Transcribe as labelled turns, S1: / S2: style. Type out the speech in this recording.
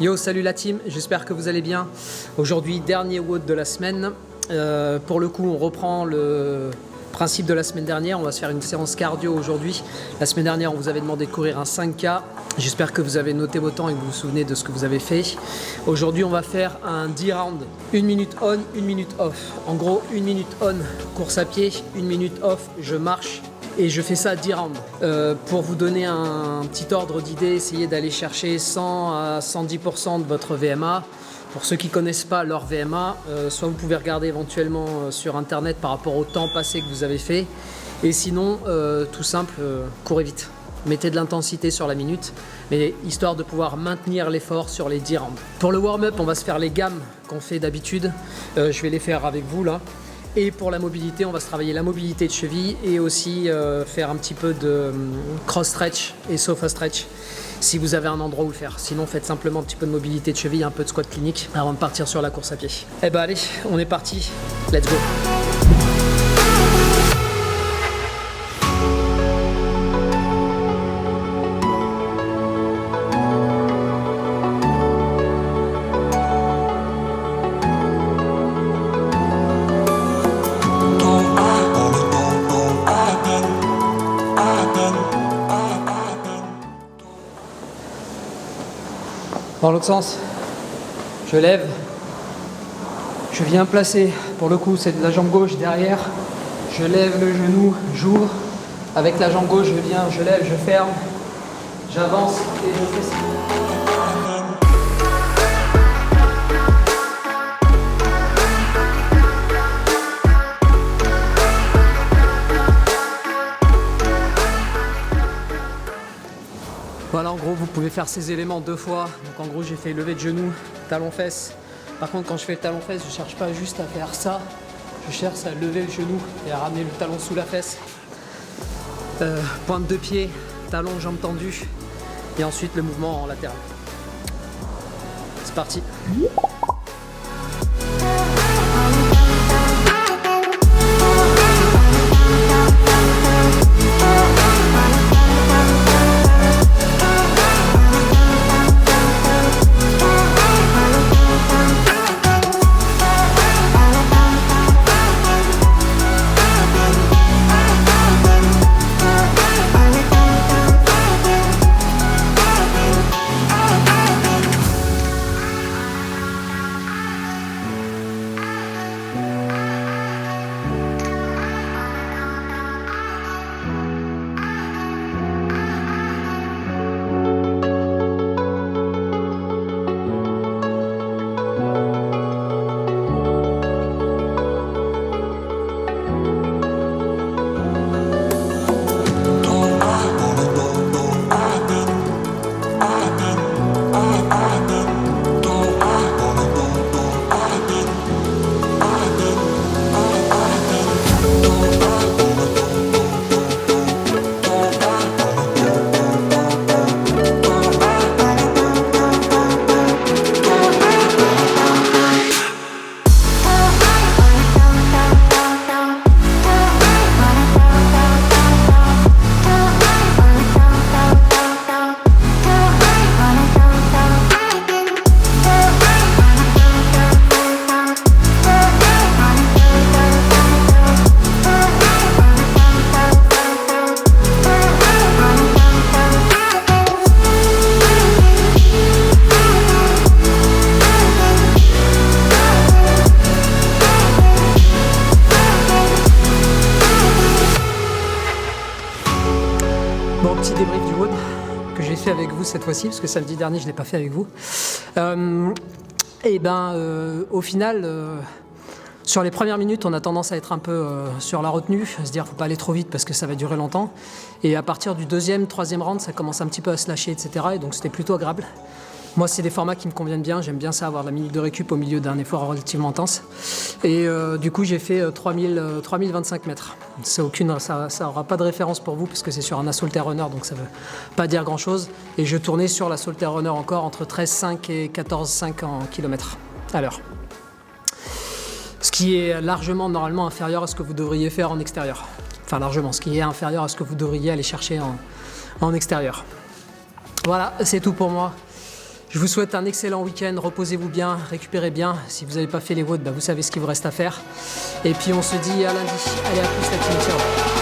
S1: Yo, salut la team, j'espère que vous allez bien. Aujourd'hui, dernier WOD de la semaine. Pour le coup, on reprend le principe de la semaine dernière. On va se faire une séance cardio aujourd'hui. La semaine dernière, on vous avait demandé de courir un 5K. J'espère que vous avez noté vos temps et que vous vous souvenez de ce que vous avez fait. Aujourd'hui, on va faire un 10 rounds. 1 minute on, 1 minute off. En gros, 1 minute on, course à pied, 1 minute off, je marche. Et je fais ça 10 rounds. Pour vous donner un petit ordre d'idée, essayez d'aller chercher 100 à 110% de votre VMA. Pour ceux qui ne connaissent pas leur VMA, soit vous pouvez regarder éventuellement sur internet par rapport au temps passé que vous avez fait. Et sinon, tout simple, courez vite. Mettez de l'intensité sur la minute, mais histoire de pouvoir maintenir l'effort sur les 10 rounds. Pour le warm-up, on va se faire les gammes qu'on fait d'habitude. Je vais les faire avec vous là. Et pour la mobilité, on va se travailler la mobilité de cheville et aussi faire un petit peu de cross-stretch et sofa stretch si vous avez un endroit où le faire. Sinon, faites simplement un petit peu de mobilité de cheville, un peu de squat clinique avant de partir sur la course à pied. Eh ben allez, on est parti, let's go! Dans l'autre sens, je lève, je viens placer, pour le coup c'est de la jambe gauche derrière, je lève le genou, j'ouvre, avec la jambe gauche je viens, je lève, je ferme, j'avance et je fais ça. Voilà, en gros, vous pouvez faire ces éléments 2 fois. Donc en gros, j'ai fait lever de genou, talon-fesse. Par contre, quand je fais le talon-fesse, je ne cherche pas juste à faire ça. Je cherche à lever le genou et à ramener le talon sous la fesse. Pointe de pied, talon, jambe tendue. Et ensuite, le mouvement en latéral. C'est parti. Bon, petit débrief du WOD que j'ai fait avec vous cette fois-ci, parce que samedi dernier je ne l'ai pas fait avec vous. Au final, sur les premières minutes, on a tendance à être un peu sur la retenue, à se dire faut pas aller trop vite parce que ça va durer longtemps. Et à partir du 2e, 3e round, ça commence un petit peu à se lâcher, etc. Et donc c'était plutôt agréable. Moi, c'est des formats qui me conviennent bien. J'aime bien ça, avoir la minute de récup au milieu d'un effort relativement intense. Et du coup, j'ai fait 3025 mètres. Ça n'aura pas de référence pour vous parce que c'est sur un assaulter runner, donc ça ne veut pas dire grand-chose. Et je tournais sur l'assaulter runner encore entre 13,5 et 14,5 en kilomètres à l'heure. Ce qui est largement, normalement, inférieur à ce que vous devriez faire en extérieur. Enfin, largement, ce qui est inférieur à ce que vous devriez aller chercher en extérieur. Voilà, c'est tout pour moi. Je vous souhaite un excellent week-end, reposez-vous bien, récupérez bien. Si vous n'avez pas fait les WOD, vous savez ce qu'il vous reste à faire. Et puis on se dit à lundi. Allez, à plus la team, ciao.